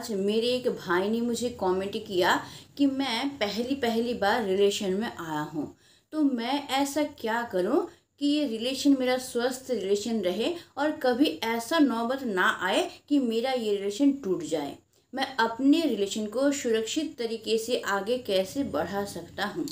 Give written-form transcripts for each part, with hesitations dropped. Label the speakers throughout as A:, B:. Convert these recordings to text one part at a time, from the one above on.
A: आज मेरे एक भाई ने मुझे कमेंट किया कि मैं पहली पहली बार रिलेशन में आया हूँ, तो मैं ऐसा क्या करूँ कि ये रिलेशन मेरा स्वस्थ रिलेशन रहे और कभी ऐसा नौबत ना आए कि मेरा ये रिलेशन टूट जाए। मैं अपने रिलेशन को सुरक्षित तरीके से आगे कैसे बढ़ा सकता हूँ।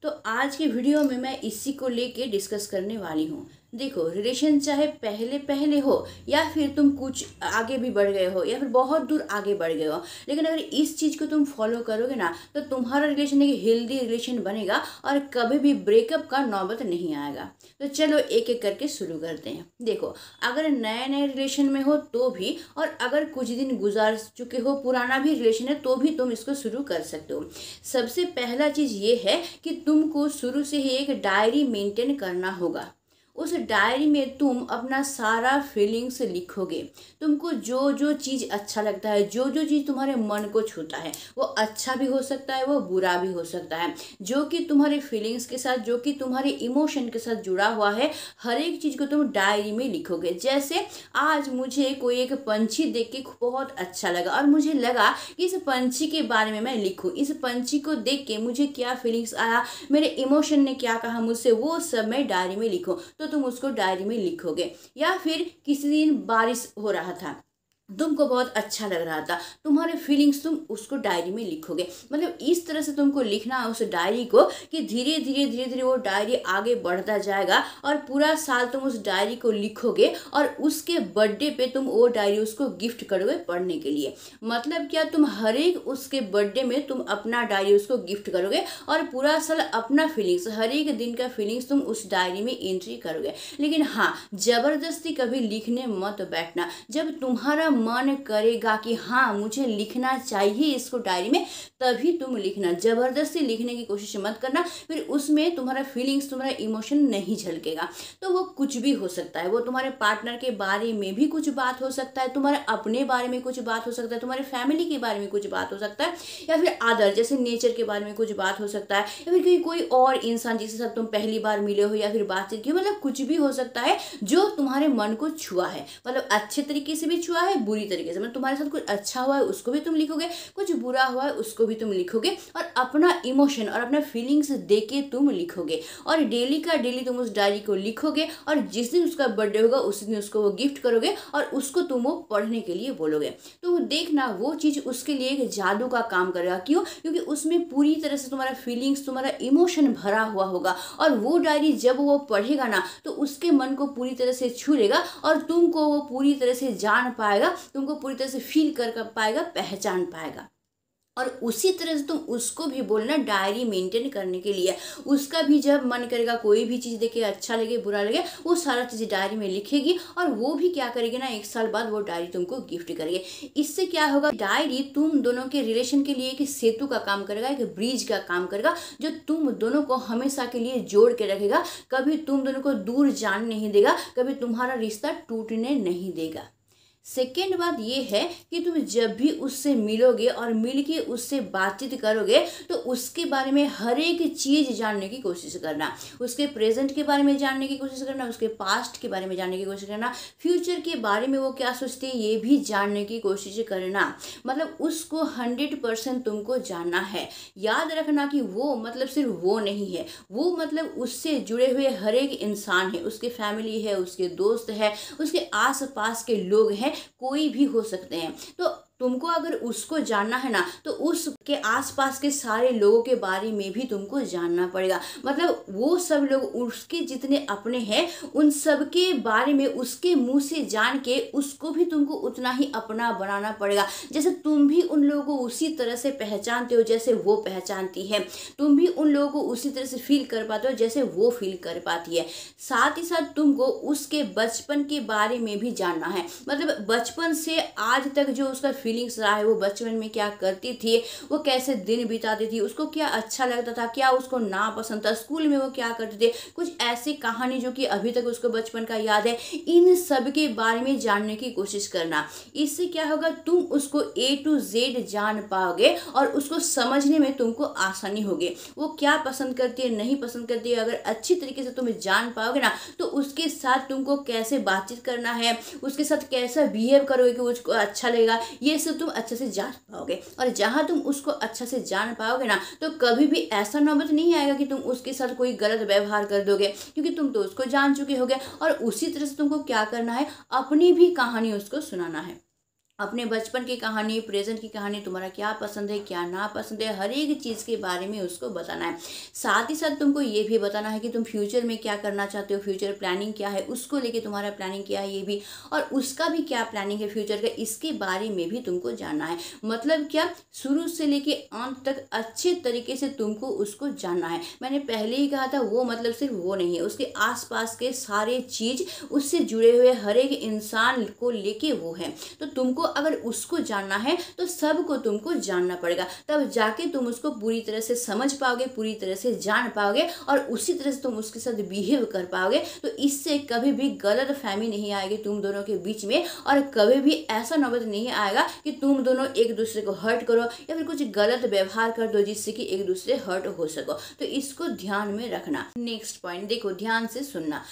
A: तो आज की वीडियो में मैं इसी को लेके डिस्कस करने वाली हूँ। देखो, रिलेशन चाहे पहले पहले हो या फिर तुम कुछ आगे भी बढ़ गए हो या फिर बहुत दूर आगे बढ़ गए हो, लेकिन अगर इस चीज़ को तुम फॉलो करोगे ना तो तुम्हारा रिलेशन एक हेल्दी रिलेशन बनेगा और कभी भी ब्रेकअप का नौबत नहीं आएगा। तो चलो एक एक करके शुरू करते हैं। देखो, अगर नए नए रिलेशन में हो तो भी, और अगर कुछ दिन गुजार चुके हो, पुराना भी रिलेशन है तो भी तुम इसको शुरू कर सकते हो। सबसे पहला चीज़ ये है कि तुमको शुरू से ही एक डायरी मेंटेन करना होगा। उस डायरी में तुम अपना सारा फीलिंग्स लिखोगे। तुमको जो जो चीज़ अच्छा लगता है, जो जो चीज़ तुम्हारे मन को छूता है, वो अच्छा भी हो सकता है, वो बुरा भी हो सकता है, जो कि तुम्हारे फीलिंग्स के साथ, जो कि तुम्हारे इमोशन के साथ जुड़ा हुआ है, हर एक चीज़ को तुम डायरी में लिखोगे। जैसे आज मुझे कोई एक पंछी देख के बहुत अच्छा लगा और मुझे लगा कि इस पंछी के बारे में मैं लिखूँ। इस पंछी को देख के मुझे क्या फीलिंग्स आया, मेरे इमोशन ने क्या कहा मुझसे, वो सब मैं डायरी में लिखूँ। तो तुम उसको डायरी में लिखोगे। या फिर किसी दिन बारिश हो रहा था, तुमको बहुत अच्छा लग रहा था, तुम्हारे फीलिंग्स तुम उसको डायरी में लिखोगे। मतलब इस तरह से तुमको लिखना है उस डायरी को कि धीरे धीरे वो डायरी आगे बढ़ता जाएगा और पूरा साल तुम उस डायरी को लिखोगे और उसके बर्थडे पे तुम वो डायरी उसको गिफ्ट करोगे पढ़ने के लिए। मतलब क्या, तुम हर एक उसके बर्थडे में तुम अपना डायरी उसको गिफ्ट करोगे और पूरा साल अपना फीलिंग्स, हर एक दिन का फीलिंग्स तुम उस डायरी में एंट्री करोगे। लेकिन हाँ, जबरदस्ती कभी लिखने मत बैठना। जब तुम्हारा मन करेगा कि हाँ मुझे लिखना चाहिए इसको डायरी में, तभी तुम लिखना। जबरदस्ती लिखने की कोशिश मत करना, फिर उसमें तुम्हारा फीलिंग्स, तुम्हारा इमोशन नहीं झलकेगा। तो वो कुछ भी हो सकता है, वो तुम्हारे पार्टनर के बारे में भी कुछ बात हो सकता है, तुम्हारे अपने बारे में कुछ बात हो सकता है, तुम्हारे फैमिली के बारे में कुछ बात हो सकता है, या फिर अदर जैसे नेचर के बारे में कुछ बात हो सकता है, या फिर कोई और इंसान जिसके साथ तुम पहली बार मिले हो या फिर बातचीत की हो। मतलब कुछ भी हो सकता है जो तुम्हारे मन को छुआ है, मतलब अच्छे तरीके से भी छुआ है, बुरी तरीके से। मतलब तुम्हारे साथ कुछ अच्छा हुआ है उसको भी तुम लिखोगे, कुछ बुरा हुआ है उसको भी तुम लिखोगे, और अपना इमोशन और अपना फीलिंग्स देके तुम लिखोगे। और डेली का डेली तुम उस डायरी को लिखोगे और जिस दिन उसका बर्थडे होगा उस दिन उसको वो गिफ्ट करोगे और उसको तुम वो पढ़ने के लिए बोलोगे। तो देखना, वो चीज़ उसके लिए एक जादू का काम करेगा। क्यों? क्योंकि उसमें पूरी तरह से तुम्हारा फीलिंग्स, तुम्हारा इमोशन भरा हुआ होगा, और वो डायरी जब वो पढ़ेगा ना तो उसके मन को पूरी तरह से छू लेगा और तुमको वो पूरी तरह से जान पाएगा, तुमको पूरी तरह से फील कर पाएगा, पहचान पाएगा। और उसी तरह से तुम उसको भी बोलना डायरी मेंटेन करने के लिए। उसका भी जब मन करेगा, कोई भी चीज़ देखे, अच्छा लगे बुरा लगे, वो सारा चीज़ डायरी में लिखेगी और वो भी क्या करेगी ना, 1 साल बाद वो डायरी तुमको गिफ्ट करेगी। इससे क्या होगा, डायरी तुम दोनों के रिलेशन के लिए एक सेतु का काम करेगा, एक ब्रिज का काम करेगा, जो तुम दोनों को हमेशा के लिए जोड़ के रखेगा। कभी तुम दोनों को दूर जाने नहीं देगा, कभी तुम्हारा रिश्ता टूटने नहीं देगा। सेकेंड बात ये है कि तुम जब भी उससे मिलोगे और मिल के उससे बातचीत करोगे तो उसके बारे में हर एक चीज़ जानने की कोशिश करना। उसके प्रेजेंट के बारे में जानने की कोशिश करना, उसके पास्ट के बारे में जानने की कोशिश करना, फ्यूचर के बारे में वो क्या सोचते हैं ये भी जानने की कोशिश करना। मतलब उसको 100% तुमको जानना है। याद रखना कि वो मतलब सिर्फ वो नहीं है, वो मतलब उससे जुड़े हुए हर एक इंसान है, उसके फैमिली है, उसके दोस्त है, उसके आस पास के लोग हैं, कोई भी हो सकते हैं। तो तुमको अगर उसको जानना है ना तो उसके आसपास के सारे लोगों के बारे में भी तुमको जानना पड़ेगा। मतलब वो सब लोग, उसके जितने अपने हैं, उन सब के बारे में उसके मुंह से जान के उसको भी तुमको उतना ही अपना बनाना पड़ेगा। जैसे तुम भी उन लोगों को उसी तरह से पहचानते हो जैसे वो पहचानती है, तुम भी उन लोगों को उसी तरह से फील कर पाते हो जैसे वो फील कर पाती है। साथ ही साथ तुमको उसके बचपन के बारे में भी जानना है। मतलब बचपन से आज तक जो उसका फीलिंग्स रहा है, वो बचपन में क्या करती थी, वो कैसे दिन बिताती थी, उसको क्या अच्छा लगता था, क्या उसको नापसंद था, स्कूल में वो क्या करते थे, कुछ ऐसी कहानी जो कि अभी तक उसको बचपन का याद है, इन सब के बारे में जानने की कोशिश करना। इससे क्या होगा, तुम उसको A to Z जान पाओगे और उसको समझने में तुमको आसानी होगी। वो क्या पसंद करती है, नहीं पसंद करती है, अगर अच्छी तरीके से तुम जान पाओगे ना तो उसके साथ तुमको कैसे बातचीत करना है, उसके साथ कैसा बिहेव करोगे कि उसको अच्छा लगेगा, ये से तुम अच्छे से जान पाओगे। और जहाँ तुम उसको अच्छा से जान पाओगे ना, तो कभी भी ऐसा नौबत नहीं आएगा कि तुम उसके साथ कोई गलत व्यवहार कर दोगे, क्योंकि तुम तो उसको जान चुके होगे। और उसी तरह से तुमको क्या करना है, अपनी भी कहानी उसको सुनाना है, अपने बचपन की कहानी, प्रेजेंट की कहानी, तुम्हारा क्या पसंद है क्या ना पसंद है, हर एक चीज़ के बारे में उसको बताना है। साथ ही साथ तुमको ये भी बताना है कि तुम फ्यूचर में क्या करना चाहते हो, फ्यूचर प्लानिंग क्या है, उसको लेके तुम्हारा प्लानिंग क्या है ये भी, और उसका भी क्या प्लानिंग है फ्यूचर का, इसके बारे में भी तुमको जानना है। मतलब क्या, शुरू से लेके अंत तक अच्छे तरीके से तुमको उसको जानना है। मैंने पहले ही कहा था, वो मतलब सिर्फ वो नहीं है, उसके आसपास के सारे चीज, उससे जुड़े हुए हर एक इंसान को लेके वो है। तो तुमको अगर उसको जानना है तो सबको तुमको जानना पड़ेगा, तब जाके तुम उसको पूरी तरह से समझ पाओगे, पूरी तरह से जान पाओगे, और उसी तरह से तुम उसके साथ बिहेव कर पाओगे। तो इससे कभी भी गलत फहमी नहीं आएगी तुम दोनों के बीच में, और कभी भी ऐसा नौबत नहीं आएगा कि तुम दोनों एक दूसरे को हर्ट करो या फिर कुछ गलत व्यवहार कर दो जिससे कि एक दूसरे हर्ट हो सको। तो इसको ध्यान में रखना। नेक्स्ट पॉइंट देखो, ध्यान से सुनना।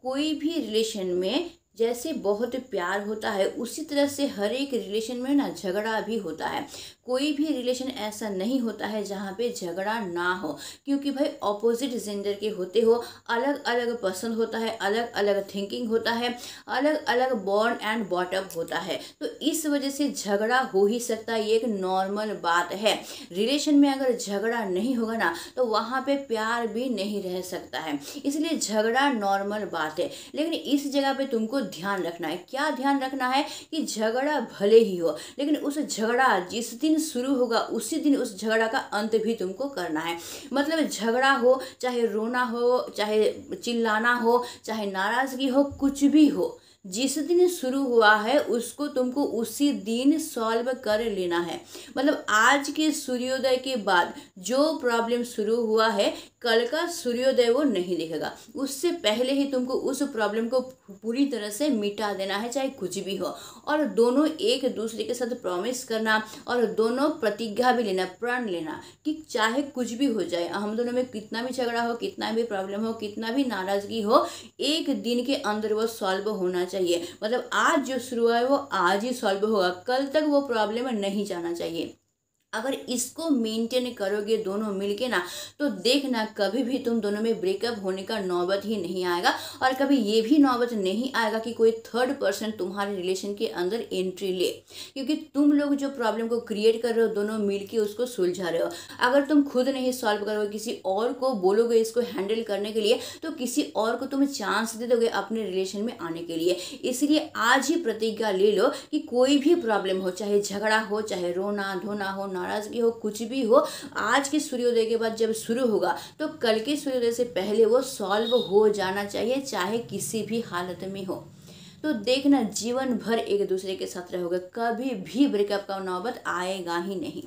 A: कोई भी रिलेशन में जैसे बहुत प्यार होता है, उसी तरह से हर एक रिलेशन में ना झगड़ा भी होता है। कोई भी रिलेशन ऐसा नहीं होता है जहाँ पे झगड़ा ना हो, क्योंकि भाई ऑपोजिट जेंडर के होते हो, अलग अलग पसंद होता है, अलग अलग थिंकिंग होता है, अलग अलग बॉर्न एंड बॉटअप होता है। तो इस वजह से झगड़ा हो ही सकता है, ये एक नॉर्मल बात है। रिलेशन में अगर झगड़ा नहीं होगा ना, तो वहाँ पे प्यार भी नहीं रह सकता है, इसलिए झगड़ा नॉर्मल बात है। लेकिन इस जगह पे तुमको ध्यान रखना है। क्या ध्यान रखना है कि झगड़ा भले ही हो, लेकिन उस झगड़ा जिस दिन शुरू होगा उसी दिन उस झगड़ा का अंत भी तुमको करना है। मतलब झगड़ा हो, चाहे रोना हो, चाहे चिल्लाना हो, चाहे नाराजगी हो, कुछ भी हो, जिस दिन शुरू हुआ है उसको तुमको उसी दिन सॉल्व कर लेना है। मतलब आज के सूर्योदय के बाद जो प्रॉब्लम शुरू हुआ है, कल का सूर्योदय वो नहीं दिखेगा, उससे पहले ही तुमको उस प्रॉब्लम को पूरी तरह से मिटा देना है, चाहे कुछ भी हो। और दोनों एक दूसरे के साथ प्रॉमिस करना, और दोनों प्रतिज्ञा भी लेना, प्रण लेना कि चाहे कुछ भी हो जाए, हम दोनों में कितना भी झगड़ा हो, कितना भी प्रॉब्लम हो, कितना भी नाराजगी हो, एक दिन के अंदर वो सॉल्व होना चाहिए। मतलब आज जो शुरू हुआ है वो आज ही सॉल्व होगा, कल तक वो प्रॉब्लम नहीं जाना चाहिए। अगर इसको मेंटेन करोगे दोनों मिलके ना, तो देखना कभी भी तुम दोनों में ब्रेकअप होने का नौबत ही नहीं आएगा। और कभी ये भी नौबत नहीं आएगा कि कोई थर्ड पर्सन तुम्हारे रिलेशन के अंदर एंट्री ले, क्योंकि तुम लोग जो प्रॉब्लम को क्रिएट कर रहे हो, दोनों मिलके उसको सुलझा रहे हो। अगर तुम खुद नहीं सॉल्व करोगे, किसी और को बोलोगे इसको हैंडल करने के लिए, तो किसी और को तुम चांस दे दोगे अपने रिलेशन में आने के लिए। इसलिए आज ही प्रतिज्ञा ले लो कि कोई भी प्रॉब्लम हो, चाहे झगड़ा हो, चाहे रोना धोना हो, नाराजगी हो, कुछ भी हो, आज के सूर्योदय के बाद जब शुरू होगा तो कल के सूर्योदय से पहले वो सॉल्व हो जाना चाहिए, चाहे किसी भी हालत में हो। तो देखना जीवन भर एक दूसरे के साथ रहोगे, कभी भी ब्रेकअप का नौबत आएगा ही नहीं।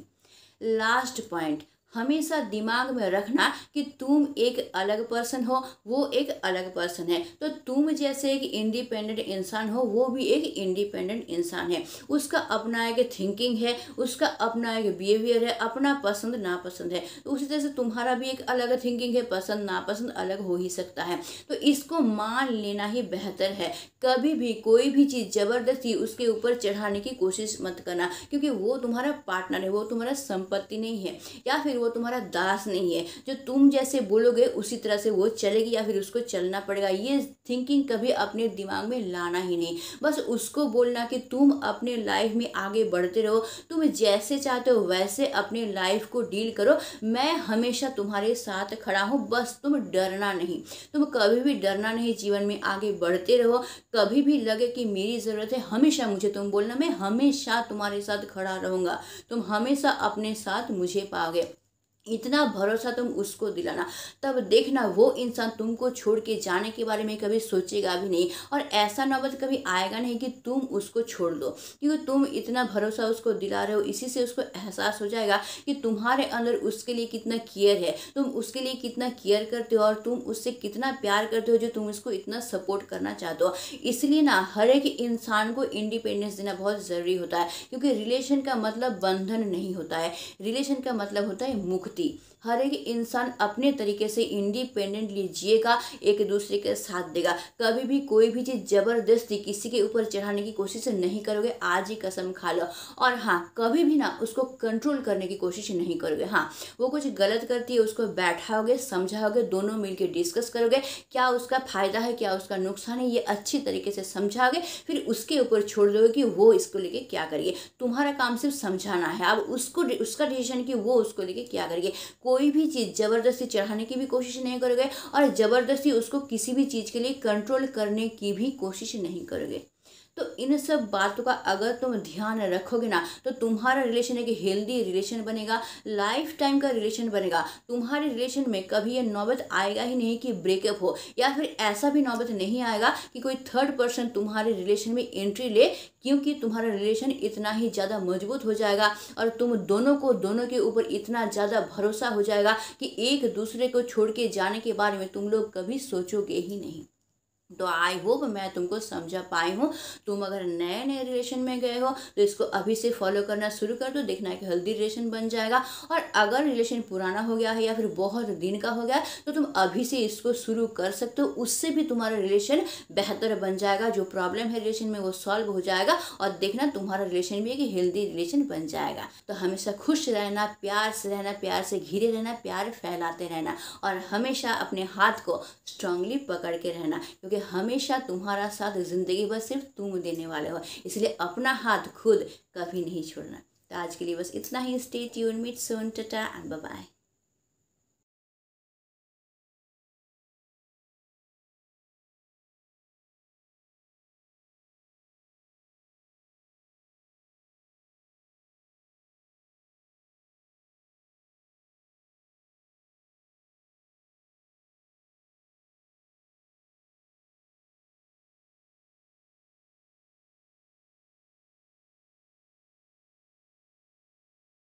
A: लास्ट पॉइंट, हमेशा दिमाग में रखना कि तुम एक अलग पर्सन हो, वो एक अलग पर्सन है। तो तुम जैसे एक इंडिपेंडेंट इंसान हो, वो भी एक इंडिपेंडेंट इंसान है। उसका अपना एक थिंकिंग है, उसका अपना एक बिहेवियर है, अपना पसंद नापसंद है। तो उसी तरह से तुम्हारा भी एक अलग थिंकिंग है, पसंद नापसंद अलग हो ही सकता है। तो इसको मान लेना ही बेहतर है। कभी भी कोई भी चीज़ ज़बरदस्ती उसके ऊपर चढ़ाने की कोशिश मत करना, क्योंकि वो तुम्हारा पार्टनर है, वो तुम्हारा संपत्ति नहीं है, या फिर वो तुम्हारा दास नहीं है जो तुम जैसे बोलोगे उसी तरह से वो चलेगी या फिर उसको चलना पड़ेगा। ये थिंकिंग कभी अपने दिमाग में लाना ही नहीं। बस उसको बोलना कि तुम अपने लाइफ में आगे बढ़ते रहो, तुम जैसे चाहते हो वैसे अपने लाइफ को डील करो, मैं हमेशा तुम्हारे साथ खड़ा हूँ, बस तुम डरना नहीं। तुम कभी भी डरना नहीं, जीवन में आगे बढ़ते रहो। कभी भी लगे कि मेरी ज़रूरत है, हमेशा मुझे तुम बोलना, मैं हमेशा तुम्हारे साथ खड़ा रहूँगा, तुम हमेशा अपने साथ मुझे पाओगे। इतना भरोसा तुम उसको दिलाना, तब देखना वो इंसान तुमको छोड़ के जाने के बारे में कभी सोचेगा भी नहीं। और ऐसा नौबत कभी आएगा नहीं कि तुम उसको छोड़ दो, क्योंकि तुम इतना भरोसा उसको दिला रहे हो। इसी से उसको एहसास हो जाएगा कि तुम्हारे अंदर उसके लिए कितना केयर है, तुम उसके लिए कितना केयर करते हो, और तुम उससे कितना प्यार करते हो जो तुम उसको इतना सपोर्ट करना चाहते हो। इसलिए ना हर एक इंसान को इंडिपेंडेंस देना बहुत ज़रूरी होता है, क्योंकि रिलेशन का मतलब बंधन नहीं होता है, रिलेशन का मतलब होता है मुक्ति। हर एक इंसान अपने तरीके से इंडिपेंडेंटली जिएगा, एक दूसरे के साथ देगा। कभी भी कोई भी चीज़ ज़बरदस्ती किसी के ऊपर चढ़ाने की कोशिश नहीं करोगे, आज ही कसम खा लो। और हाँ, कभी भी ना उसको कंट्रोल करने की कोशिश नहीं करोगे। हाँ, वो कुछ गलत करती है, उसको बैठाओगे, समझाओगे, दोनों मिलके डिस्कस करोगे, क्या उसका फ़ायदा है, क्या उसका नुकसान है, ये अच्छी तरीके से समझाओगे, फिर उसके ऊपर छोड़ दोगे कि वो इसको लेके क्या करिए। तुम्हारा काम सिर्फ समझाना है, अब उसको उसका डिसीजन कि वो उसको लेके क्या करिए। कोई भी चीज़ ज़बरदस्ती चढ़ाने की भी कोशिश नहीं करोगे और ज़बरदस्ती उसको किसी भी चीज़ के लिए कंट्रोल करने की भी कोशिश नहीं करोगे। तो इन सब बातों का अगर तुम ध्यान रखोगे ना, तो तुम्हारा रिलेशन एक हेल्दी रिलेशन बनेगा, लाइफ टाइम का रिलेशन बनेगा। तुम्हारे रिलेशन में कभी ये नौबत आएगा ही नहीं कि ब्रेकअप हो, या फिर ऐसा भी नौबत नहीं आएगा कि कोई थर्ड पर्सन तुम्हारे रिलेशन में एंट्री ले, क्योंकि तुम्हारा रिलेशन इतना ही ज़्यादा मजबूत हो जाएगा और तुम दोनों के ऊपर इतना ज़्यादा भरोसा हो जाएगा कि एक दूसरे को छोड़ के जाने के बारे में तुम लोग कभी सोचोगे ही नहीं। तो आई होप मैं तुमको समझा पाई हूँ। तुम अगर नए नए रिलेशन में गए हो तो इसको अभी से फॉलो करना शुरू कर दो, देखना है कि हेल्दी रिलेशन बन जाएगा। और अगर रिलेशन पुराना हो गया है या फिर बहुत दिन का हो गया है तो तुम अभी से इसको शुरू कर सकते हो, उससे भी तुम्हारा रिलेशन बेहतर बन जाएगा। जो प्रॉब्लम है रिलेशन में वो सॉल्व हो जाएगा और देखना तुम्हारा रिलेशन भी एक हेल्दी रिलेशन बन जाएगा। तो हमेशा खुश रहना, प्यार से रहना, प्यार से घिरे रहना, प्यार फैलाते रहना और हमेशा अपने हाथ को स्ट्रांगली पकड़ के रहना, क्योंकि हमेशा तुम्हारा साथ जिंदगी भर सिर्फ तुम देने वाले हो। इसलिए अपना हाथ खुद कभी नहीं छोड़ना। तो आज के लिए बस इतना ही। Stay tuned, meet soon, tata and bye bye.